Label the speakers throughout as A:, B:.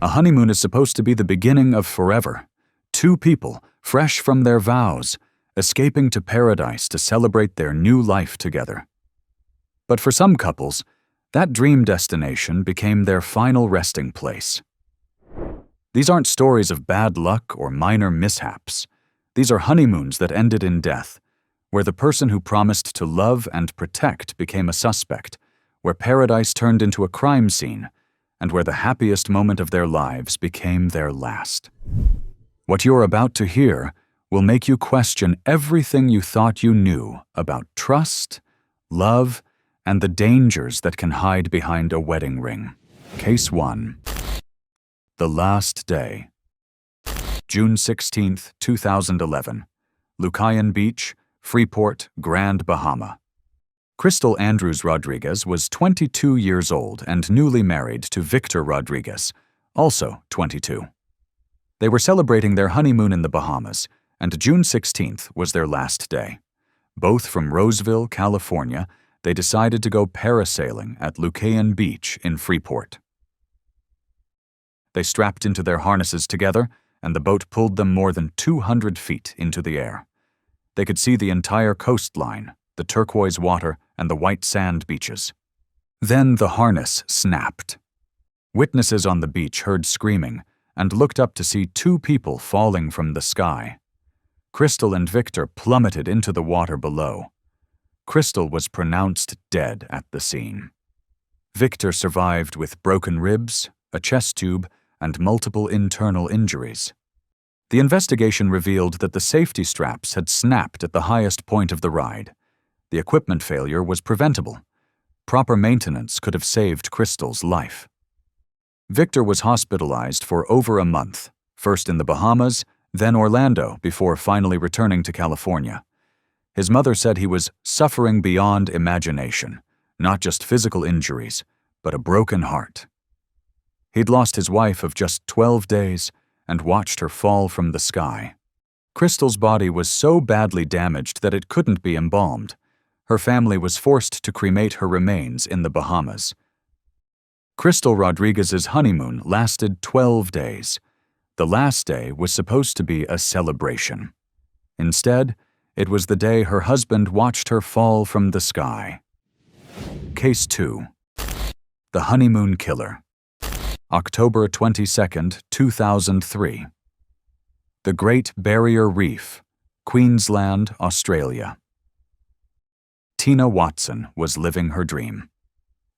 A: A honeymoon is supposed to be the beginning of forever. Two people, fresh from their vows, escaping to paradise to celebrate their new life together. But for some couples, that dream destination became their final resting place. These aren't stories of bad luck or minor mishaps. These are honeymoons that ended in death, where the person who promised to love and protect became a suspect, where paradise turned into a crime scene, and where the happiest moment of their lives became their last. What you're about to hear will make you question everything you thought you knew about trust, love, and the dangers that can hide behind a wedding ring. Case 1. The Last Day. June 16, 2011. Lucayan Beach, Freeport, Grand Bahama. Crystal Andrews Rodriguez was 22 years old and newly married to Victor Rodriguez, also 22. They were celebrating their honeymoon in the Bahamas, and June 16th was their last day. Both from Roseville, California, they decided to go parasailing at Lucayan Beach in Freeport. They strapped into their harnesses together, and the boat pulled them more than 200 feet into the air. They could see the entire coastline, the turquoise water, and the white sand beaches. Then the harness snapped. Witnesses on the beach heard screaming and looked up to see two people falling from the sky. Crystal and Victor plummeted into the water below. Crystal was pronounced dead at the scene. Victor survived with broken ribs, a chest tube, and multiple internal injuries. The investigation revealed that the safety straps had snapped at the highest point of the ride. The equipment failure was preventable. Proper maintenance could have saved Crystal's life. Victor was hospitalized for over a month, first in the Bahamas, then Orlando, before finally returning to California. His mother said he was suffering beyond imagination, not just physical injuries, but a broken heart. He'd lost his wife of just 12 days and watched her fall from the sky. Crystal's body was so badly damaged that it couldn't be embalmed. Her family was forced to cremate her remains in the Bahamas. Crystal Rodriguez's honeymoon lasted 12 days. The last day was supposed to be a celebration. Instead, it was the day her husband watched her fall from the sky. Case 2. The Honeymoon Killer. October 22, 2003. The Great Barrier Reef, Queensland, Australia. Tina Watson was living her dream.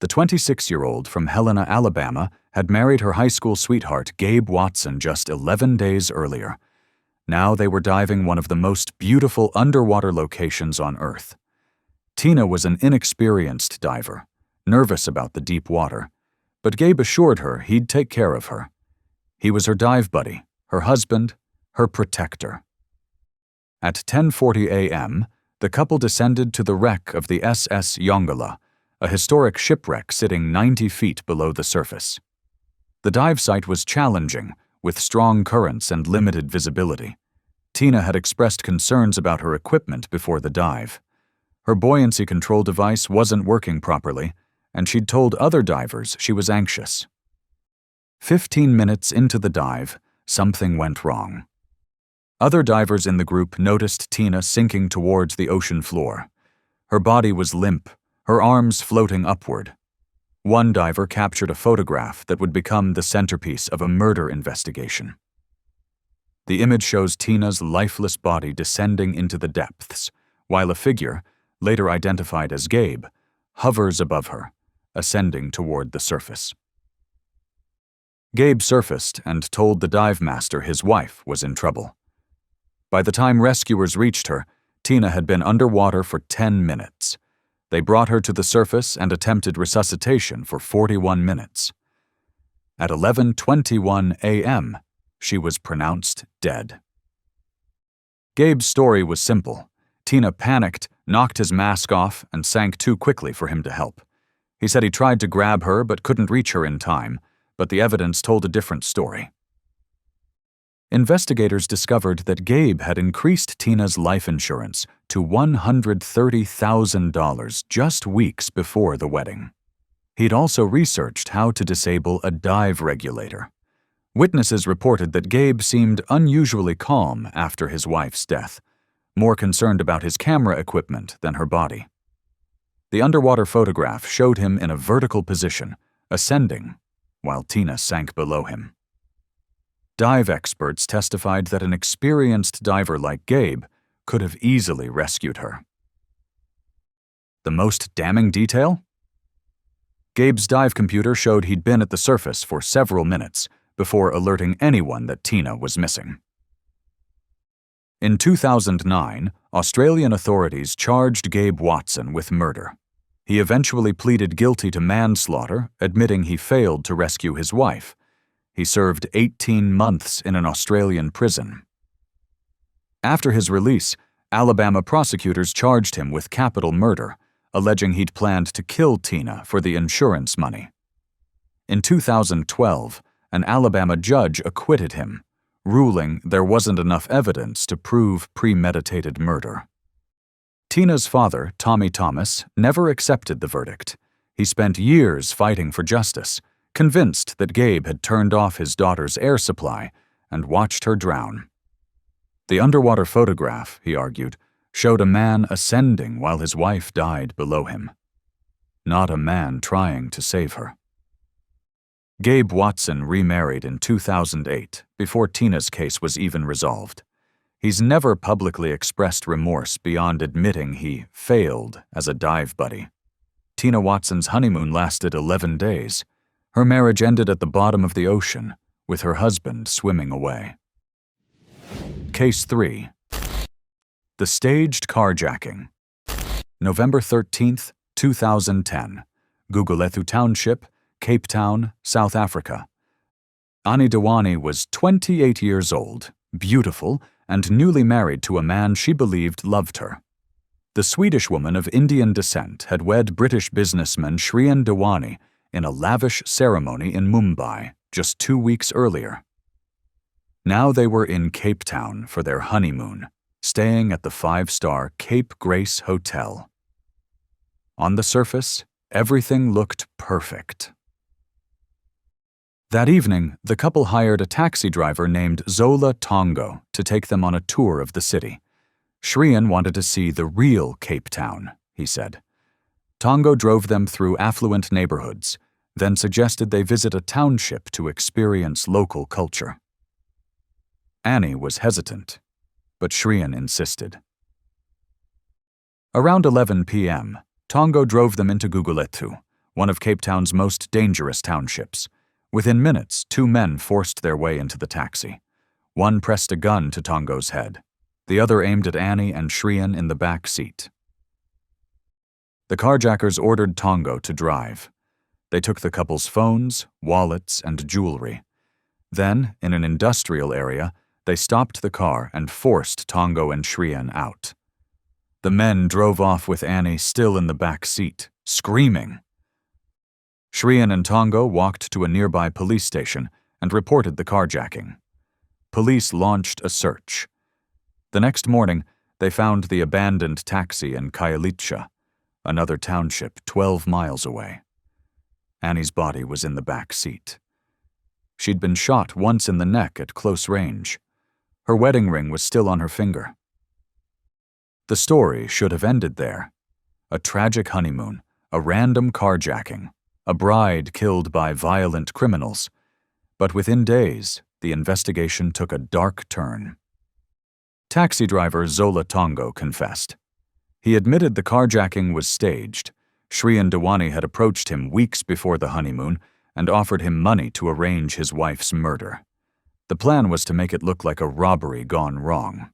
A: The 26-year-old from Helena, Alabama, had married her high school sweetheart, Gabe Watson, just 11 days earlier. Now they were diving one of the most beautiful underwater locations on Earth. Tina was an inexperienced diver, nervous about the deep water, but Gabe assured her he'd take care of her. He was her dive buddy, her husband, her protector. At 10:40 a.m., the couple descended to the wreck of the SS Yongala, a historic shipwreck sitting 90 feet below the surface. The dive site was challenging, with strong currents and limited visibility. Tina had expressed concerns about her equipment before the dive. Her buoyancy control device wasn't working properly, and she'd told other divers she was anxious. 15 minutes into the dive, something went wrong. Other divers in the group noticed Tina sinking towards the ocean floor. Her body was limp, her arms floating upward. One diver captured a photograph that would become the centerpiece of a murder investigation. The image shows Tina's lifeless body descending into the depths, while a figure, later identified as Gabe, hovers above her, ascending toward the surface. Gabe surfaced and told the dive master his wife was in trouble. By the time rescuers reached her, Tina had been underwater for 10 minutes. They brought her to the surface and attempted resuscitation for 41 minutes. At 11:21 a.m., she was pronounced dead. Gabe's story was simple. Tina panicked, knocked his mask off, and sank too quickly for him to help. He said he tried to grab her but couldn't reach her in time, but the evidence told a different story. Investigators discovered that Gabe had increased Tina's life insurance to $130,000 just weeks before the wedding. He'd also researched how to disable a dive regulator. Witnesses reported that Gabe seemed unusually calm after his wife's death, more concerned about his camera equipment than her body. The underwater photograph showed him in a vertical position, ascending, while Tina sank below him. Dive experts testified that an experienced diver like Gabe could have easily rescued her. The most damning detail? Gabe's dive computer showed he'd been at the surface for several minutes before alerting anyone that Tina was missing. In 2009, Australian authorities charged Gabe Watson with murder. He eventually pleaded guilty to manslaughter, admitting he failed to rescue his wife. He served 18 months in an Australian prison. After his release, Alabama prosecutors charged him with capital murder, alleging he'd planned to kill Tina for the insurance money. In 2012, an Alabama judge acquitted him, ruling there wasn't enough evidence to prove premeditated murder. Tina's father, Tommy Thomas, never accepted the verdict. He spent years fighting for justice, convinced that Gabe had turned off his daughter's air supply and watched her drown. The underwater photograph, he argued, showed a man ascending while his wife died below him. Not a man trying to save her. Gabe Watson remarried in 2008, before Tina's case was even resolved. He's never publicly expressed remorse beyond admitting he failed as a dive buddy. Tina Watson's honeymoon lasted 11 days. Her marriage ended at the bottom of the ocean, with her husband swimming away. Case 3. The Staged Carjacking. November 13, 2010. Gugulethu Township, Cape Town, South Africa. Annie Dewani was 28 years old, beautiful, and newly married to a man she believed loved her. The Swedish woman of Indian descent had wed British businessman Shrien Dewani in a lavish ceremony in Mumbai just 2 weeks earlier. Now they were in Cape Town for their honeymoon, staying at the 5-star Cape Grace Hotel. On the surface, everything looked perfect. That evening, the couple hired a taxi driver named Zola Tongo to take them on a tour of the city. Shrien wanted to see the real Cape Town, he said. Tongo drove them through affluent neighborhoods, then suggested they visit a township to experience local culture. Annie was hesitant, but Shrien insisted. Around 11 p.m., Tongo drove them into Gugulethu, one of Cape Town's most dangerous townships. Within minutes, 2 men forced their way into the taxi. One pressed a gun to Tongo's head. The other aimed at Annie and Shrien in the back seat. The carjackers ordered Tongo to drive. They took the couple's phones, wallets, and jewelry. Then, in an industrial area, they stopped the car and forced Tongo and Shrien out. The men drove off with Annie still in the back seat, screaming. Shrien and Tongo walked to a nearby police station and reported the carjacking. Police launched a search. The next morning, they found the abandoned taxi in Khayelitsha, another township 12 miles away. Annie's body was in the back seat. She'd been shot once in the neck at close range. Her wedding ring was still on her finger. The story should have ended there. A tragic honeymoon, a random carjacking, a bride killed by violent criminals. But within days, the investigation took a dark turn. Taxi driver Zola Tongo confessed. He admitted the carjacking was staged. Shrien Dewani had approached him weeks before the honeymoon and offered him money to arrange his wife's murder. The plan was to make it look like a robbery gone wrong.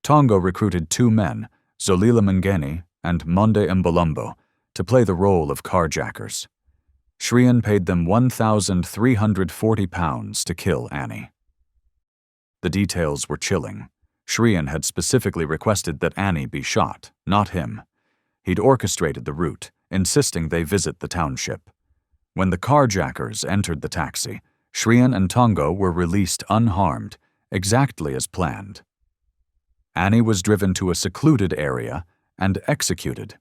A: Tongo recruited 2 men, Zolila Mngeni and Monde Mbolombo, to play the role of carjackers. Shrien paid them £1,340 to kill Annie. The details were chilling. Shrien had specifically requested that Annie be shot, not him. He'd orchestrated the route, insisting they visit the township. When the carjackers entered the taxi, Shrien and Tongo were released unharmed, exactly as planned. Annie was driven to a secluded area and executed.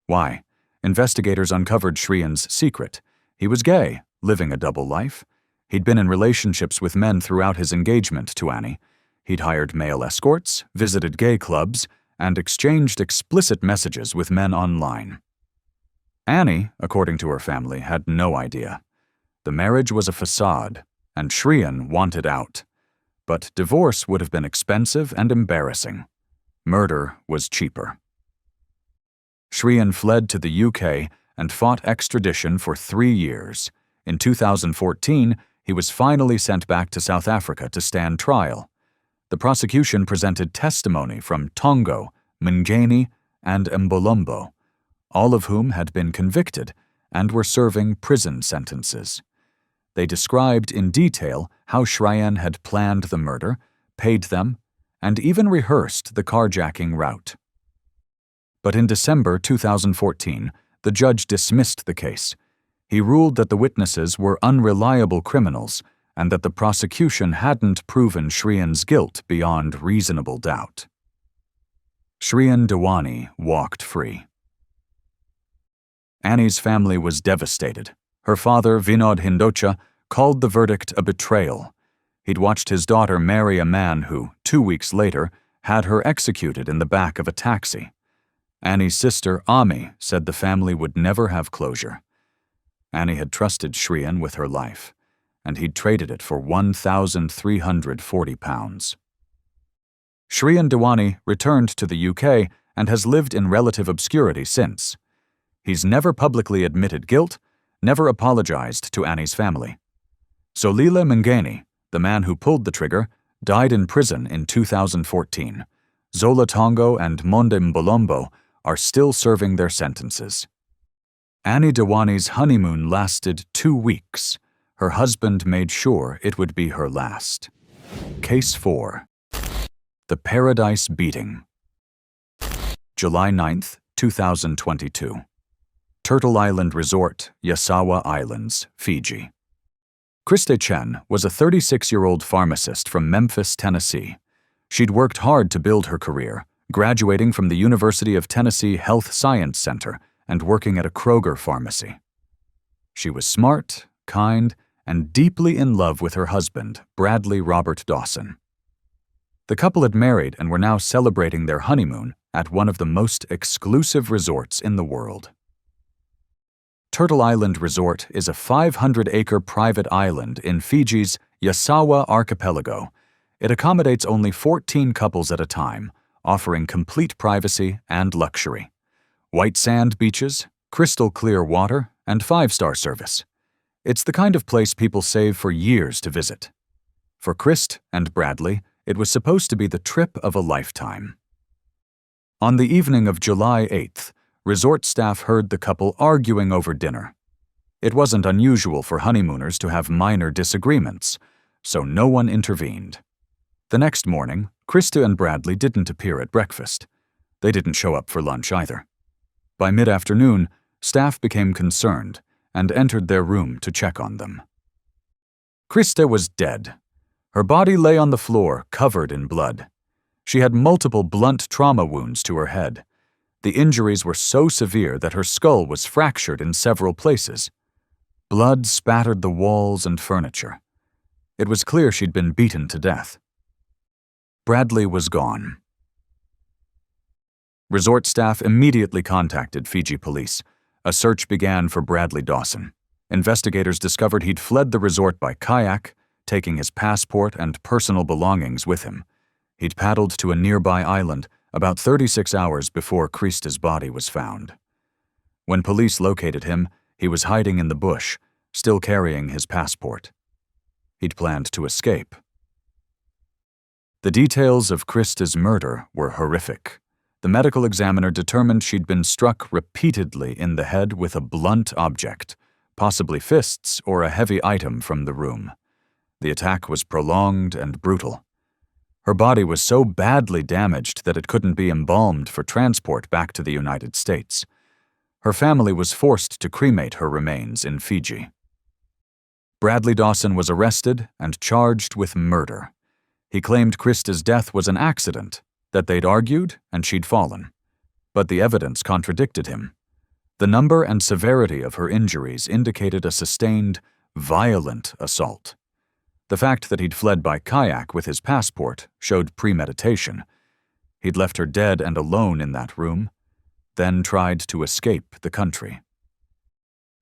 A: Why? Investigators uncovered Shrien's secret. He was gay, living a double life. He'd been in relationships with men throughout his engagement to Annie. He'd hired male escorts, visited gay clubs, and exchanged explicit messages with men online. Annie, according to her family, had no idea. The marriage was a facade, and Shriyan wanted out. But divorce would have been expensive and embarrassing. Murder was cheaper. Shriyan fled to the UK and fought extradition for 3 years. In 2014, he was finally sent back to South Africa to stand trial. The prosecution presented testimony from Tongo, Mngeni, and Mbolombo, all of whom had been convicted and were serving prison sentences. They described in detail how Shriyan had planned the murder, paid them, and even rehearsed the carjacking route. But in December 2014, the judge dismissed the case. He ruled that the witnesses were unreliable criminals and that the prosecution hadn't proven Shriyan's guilt beyond reasonable doubt. Shriyan Dewani walked free. Annie's family was devastated. Her father, Vinod Hindocha, called the verdict a betrayal. He'd watched his daughter marry a man who, 2 weeks later, had her executed in the back of a taxi. Annie's sister, Ami, said the family would never have closure. Annie had trusted Shriyan with her life, and he'd traded it for £1,340. Shriyan Dewani returned to the UK and has lived in relative obscurity since. He's never publicly admitted guilt, never apologized to Annie's family. Solile Mngeni, the man who pulled the trigger, died in prison in 2014. Zola Tongo and Monde Mbolombo are still serving their sentences. Annie Dewani's honeymoon lasted 2 weeks. Her husband made sure it would be her last. Case 4. The Paradise Beating. July 9, 2022. Turtle Island Resort, Yasawa Islands, Fiji. Christe Chen was a 36-year-old pharmacist from Memphis, Tennessee. She'd worked hard to build her career, graduating from the University of Tennessee Health Science Center and working at a Kroger pharmacy. She was smart, kind, and deeply in love with her husband, Bradley Robert Dawson. The couple had married and were now celebrating their honeymoon at one of the most exclusive resorts in the world. Turtle Island Resort is a 500-acre private island in Fiji's Yasawa archipelago. It accommodates only 14 couples at a time, offering complete privacy and luxury. White sand beaches, crystal clear water, and 5-star service. It's the kind of place people save for years to visit. For Christ and Bradley, it was supposed to be the trip of a lifetime. On the evening of July 8th, resort staff heard the couple arguing over dinner. It wasn't unusual for honeymooners to have minor disagreements, so no one intervened. The next morning, Krista and Bradley didn't appear at breakfast. They didn't show up for lunch either. By mid-afternoon, staff became concerned and entered their room to check on them. Krista was dead. Her body lay on the floor, covered in blood. She had multiple blunt trauma wounds to her head. The injuries were so severe that her skull was fractured in several places. Blood spattered the walls and furniture. It was clear she'd been beaten to death. Bradley was gone. Resort staff immediately contacted Fiji police. A search began for Bradley Dawson. Investigators discovered he'd fled the resort by kayak, taking his passport and personal belongings with him. He'd paddled to a nearby island about 36 hours before Krista's body was found. When police located him, he was hiding in the bush, still carrying his passport. He'd planned to escape. The details of Krista's murder were horrific. The medical examiner determined she'd been struck repeatedly in the head with a blunt object, possibly fists or a heavy item from the room. The attack was prolonged and brutal. Her body was so badly damaged that it couldn't be embalmed for transport back to the United States. Her family was forced to cremate her remains in Fiji. Bradley Dawson was arrested and charged with murder. He claimed Krista's death was an accident, that they'd argued and she'd fallen. But the evidence contradicted him. The number and severity of her injuries indicated a sustained, violent assault. The fact that he'd fled by kayak with his passport showed premeditation. He'd left her dead and alone in that room, then tried to escape the country.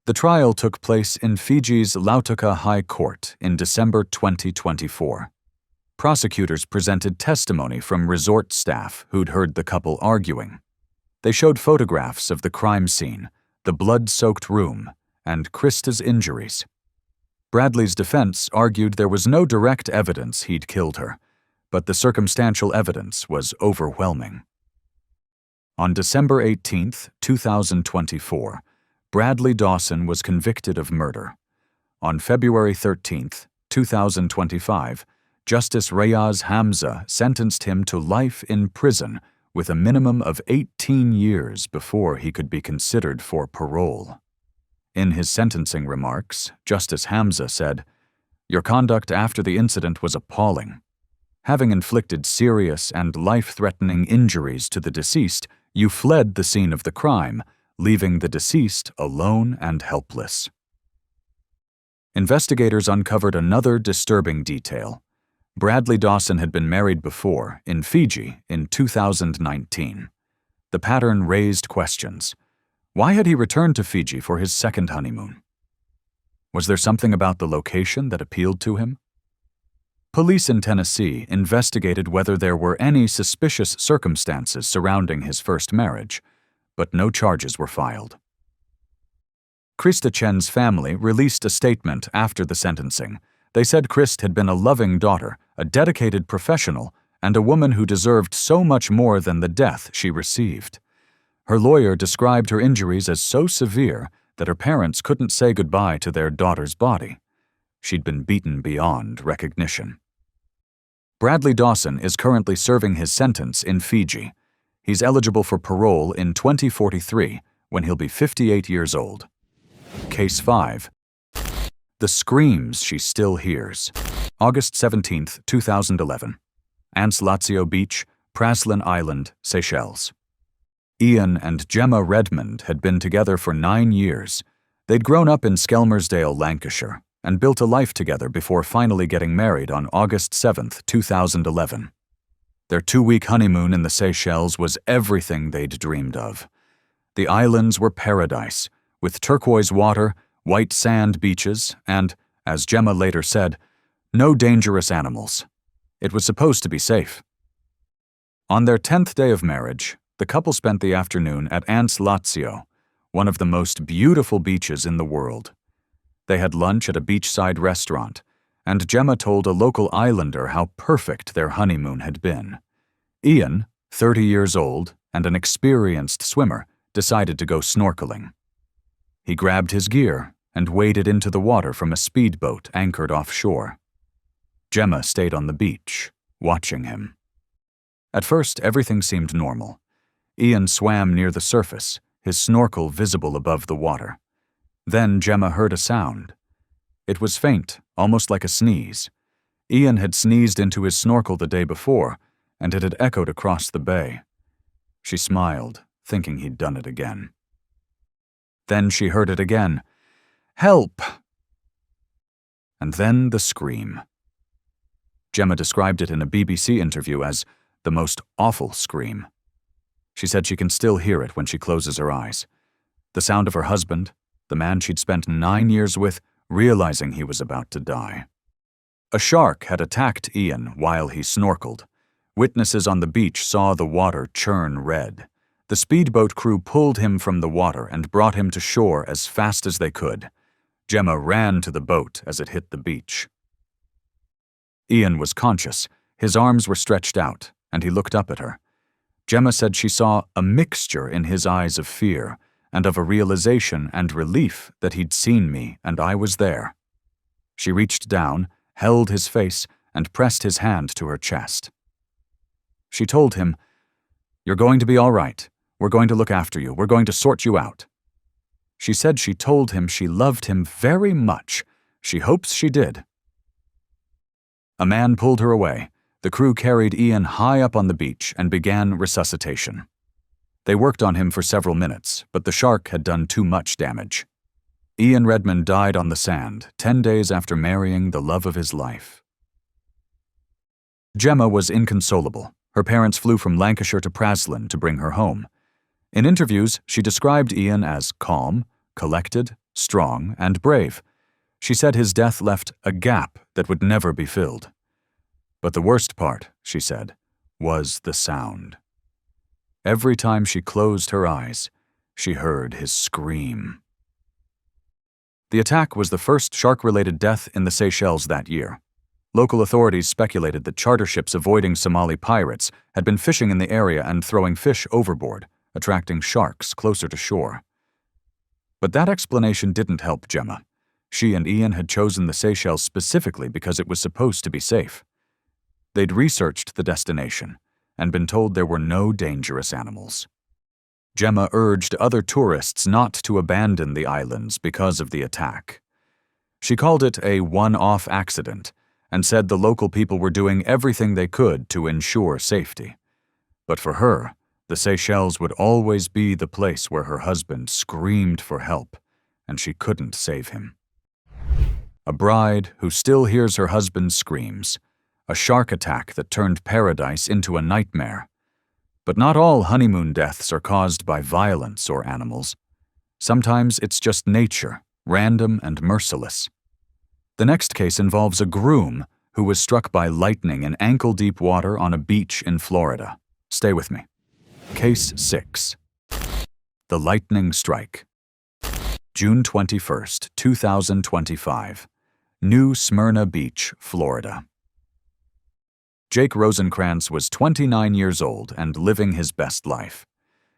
A: The trial took place in Fiji's Lautoka High Court in December 2024. Prosecutors presented testimony from resort staff who'd heard the couple arguing. They showed photographs of the crime scene, the blood-soaked room, and Krista's injuries. Bradley's defense argued there was no direct evidence he'd killed her, but the circumstantial evidence was overwhelming. On December 18, 2024, Bradley Dawson was convicted of murder. On February 13, 2025, Justice Reyes Hamza sentenced him to life in prison with a minimum of 18 years before he could be considered for parole. In his sentencing remarks, Justice Hamza said, "Your conduct after the incident was appalling. Having inflicted serious and life-threatening injuries to the deceased, you fled the scene of the crime, leaving the deceased alone and helpless." Investigators uncovered another disturbing detail. Bradley Dawson had been married before, in Fiji, in 2019. The pattern raised questions. Why had he returned to Fiji for his second honeymoon? Was there something about the location that appealed to him? Police in Tennessee investigated whether there were any suspicious circumstances surrounding his first marriage, but no charges were filed. Krista Chen's family released a statement after the sentencing. They said Krist had been a loving daughter, a dedicated professional, and a woman who deserved so much more than the death she received. Her lawyer described her injuries as so severe that her parents couldn't say goodbye to their daughter's body. She'd been beaten beyond recognition. Bradley Dawson is currently serving his sentence in Fiji. He's eligible for parole in 2043, when he'll be 58 years old. Case 5. The screams she still hears. August 17, 2011. Anse Lazio Beach, Praslin Island, Seychelles. Ian and Gemma Redmond had been together for 9 years. They'd grown up in Skelmersdale, Lancashire, and built a life together before finally getting married on August 7, 2011. Their 2-week honeymoon in the Seychelles was everything they'd dreamed of. The islands were paradise, with turquoise water, white sand beaches, and, as Gemma later said, no dangerous animals. It was supposed to be safe. On their 10th day of marriage, the couple spent the afternoon at Anse Lazio, one of the most beautiful beaches in the world. They had lunch at a beachside restaurant, and Gemma told a local islander how perfect their honeymoon had been. Ian, 30 years old and an experienced swimmer, decided to go snorkeling. He grabbed his gear and waded into the water from a speedboat anchored offshore. Gemma stayed on the beach, watching him. At first, everything seemed normal. Ian swam near the surface, his snorkel visible above the water. Then Gemma heard a sound. It was faint, almost like a sneeze. Ian had sneezed into his snorkel the day before, and it had echoed across the bay. She smiled, thinking he'd done it again. Then she heard it again. "Help!" And then the scream. Gemma described it in a BBC interview as the most awful scream. She said she can still hear it when she closes her eyes. The sound of her husband, the man she'd spent 9 years with, realizing he was about to die. A shark had attacked Ian while he snorkeled. Witnesses on the beach saw the water churn red. The speedboat crew pulled him from the water and brought him to shore as fast as they could. Gemma ran to the boat as it hit the beach. Ian was conscious. His arms were stretched out, and he looked up at her. Gemma said she saw a mixture in his eyes of fear and of a realization and relief that he'd seen me and I was there. She reached down, held his face, and pressed his hand to her chest. She told him, "You're going to be all right. We're going to look after you. We're going to sort you out." She said she told him she loved him very much. She hopes she did. A man pulled her away. The crew carried Ian high up on the beach and began resuscitation. They worked on him for several minutes, but the shark had done too much damage. Ian Redmond died on the sand 10 days after marrying the love of his life. Gemma was inconsolable. Her parents flew from Lancashire to Praslin to bring her home. In interviews, she described Ian as calm, collected, strong, and brave. She said his death left a gap that would never be filled. But the worst part, she said, was the sound. Every time she closed her eyes, she heard his scream. The attack was the first shark-related death in the Seychelles that year. Local authorities speculated that charter ships avoiding Somali pirates had been fishing in the area and throwing fish overboard, attracting sharks closer to shore. But that explanation didn't help Gemma. She and Ian had chosen the Seychelles specifically because it was supposed to be safe. They'd researched the destination and been told there were no dangerous animals. Gemma urged other tourists not to abandon the islands because of the attack. She called it a one-off accident and said the local people were doing everything they could to ensure safety. But for her, the Seychelles would always be the place where her husband screamed for help, and she couldn't save him. A bride who still hears her husband's screams, a shark attack that turned paradise into a nightmare. But not all honeymoon deaths are caused by violence or animals. Sometimes it's just nature, random and merciless. The next case involves a groom who was struck by lightning in ankle-deep water on a beach in Florida. Stay with me. Case 6. The Lightning Strike. June 21st, 2025. New Smyrna Beach, Florida. Jake Rosenkrantz was 29 years old and living his best life.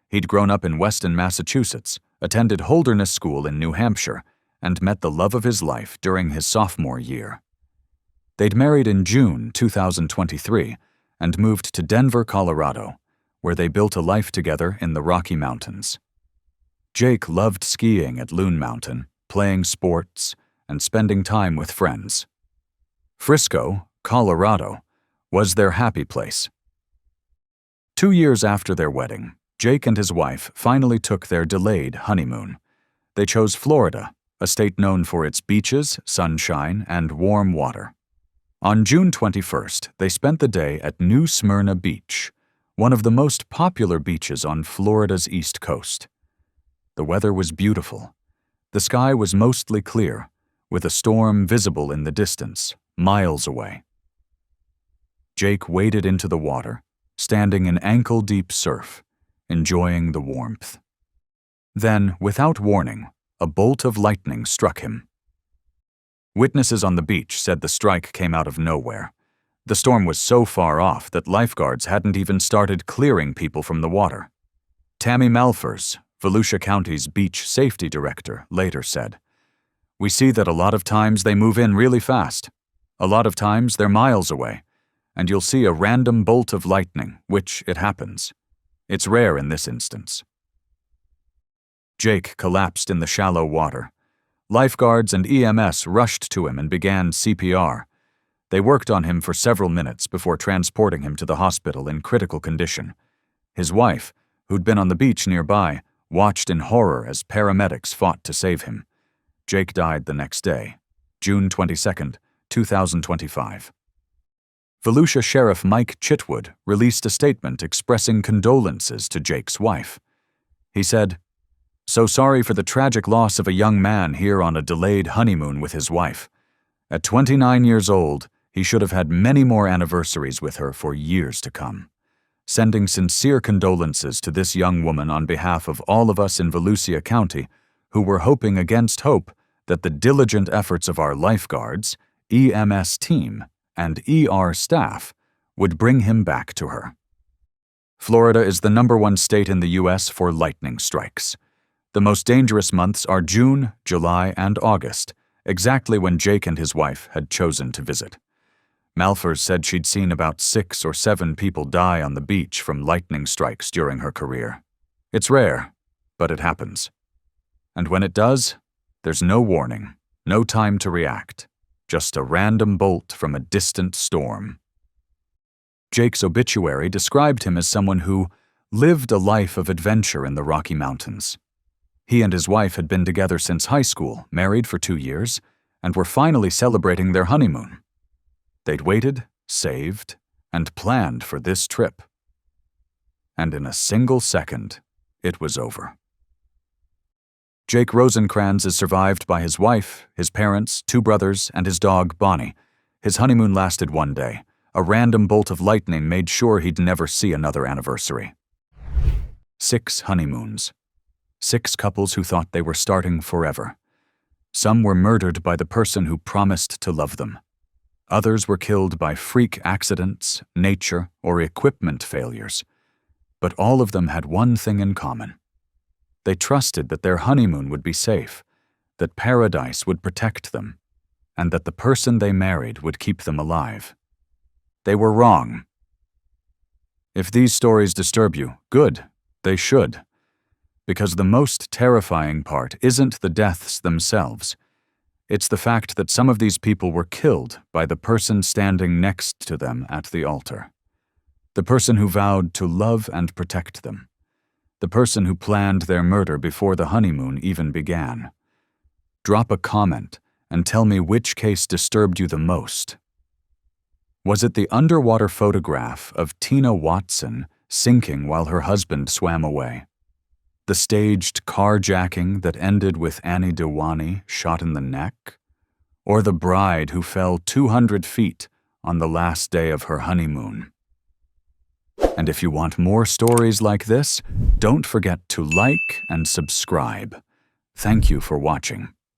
A: He'd grown up in Weston, Massachusetts, attended Holderness School in New Hampshire, and met the love of his life during his sophomore year. They'd married in June 2023 and moved to Denver, Colorado, where they built a life together in the Rocky Mountains. Jake loved skiing at Loon Mountain, playing sports, and spending time with friends. Frisco, Colorado, was their happy place. 2 years after their wedding, Jake and his wife finally took their delayed honeymoon. They chose Florida, a state known for its beaches, sunshine, and warm water. On June 21st, they spent the day at New Smyrna Beach, one of the most popular beaches on Florida's east coast. The weather was beautiful. The sky was mostly clear, with a storm visible in the distance, miles away. Jake waded into the water, standing in ankle-deep surf, enjoying the warmth. Then, without warning, a bolt of lightning struck him. Witnesses on the beach said the strike came out of nowhere. The storm was so far off that lifeguards hadn't even started clearing people from the water. Tammy Malfers, Volusia County's beach safety director, later said, "We see that a lot of times they move in really fast. A lot of times they're miles away, and you'll see a random bolt of lightning, which it happens. It's rare in this instance." Jake collapsed in the shallow water. Lifeguards and EMS rushed to him and began CPR. They worked on him for several minutes before transporting him to the hospital in critical condition. His wife, who'd been on the beach nearby, watched in horror as paramedics fought to save him. Jake died the next day, June 22nd, 2025. Volusia Sheriff Mike Chitwood released a statement expressing condolences to Jake's wife. He said, "So sorry for the tragic loss of a young man here on a delayed honeymoon with his wife. At 29 years old, he should have had many more anniversaries with her for years to come. Sending sincere condolences to this young woman on behalf of all of us in Volusia County, who were hoping against hope that the diligent efforts of our lifeguards, EMS team, and ER staff would bring him back to her." Florida is the #1 state in the U.S. for lightning strikes. The most dangerous months are June, July, and August, exactly when Jake and his wife had chosen to visit. Malfers said she'd seen about 6 or 7 people die on the beach from lightning strikes during her career. It's rare, but it happens. And when it does, there's no warning, no time to react, just a random bolt from a distant storm. Jake's obituary described him as someone who lived a life of adventure in the Rocky Mountains. He and his wife had been together since high school, married for 2 years, and were finally celebrating their honeymoon. They'd waited, saved, and planned for this trip. And in a single second, it was over. Jake Rosencrans is survived by his wife, his parents, 2 brothers, and his dog, Bonnie. His honeymoon lasted 1 day. A random bolt of lightning made sure he'd never see another anniversary. 6 honeymoons. 6 couples who thought they were starting forever. Some were murdered by the person who promised to love them. Others were killed by freak accidents, nature, or equipment failures. But all of them had one thing in common. They trusted that their honeymoon would be safe, that paradise would protect them, and that the person they married would keep them alive. They were wrong. If these stories disturb you, good, they should. Because the most terrifying part isn't the deaths themselves. It's the fact that some of these people were killed by the person standing next to them at the altar. The person who vowed to love and protect them. The person who planned their murder before the honeymoon even began. Drop a comment and tell me which case disturbed you the most. Was it the underwater photograph of Tina Watson sinking while her husband swam away? The staged carjacking that ended with Annie Dewani shot in the neck? Or the bride who fell 200 feet on the last day of her honeymoon? And if you want more stories like this, don't forget to like and subscribe. Thank you for watching.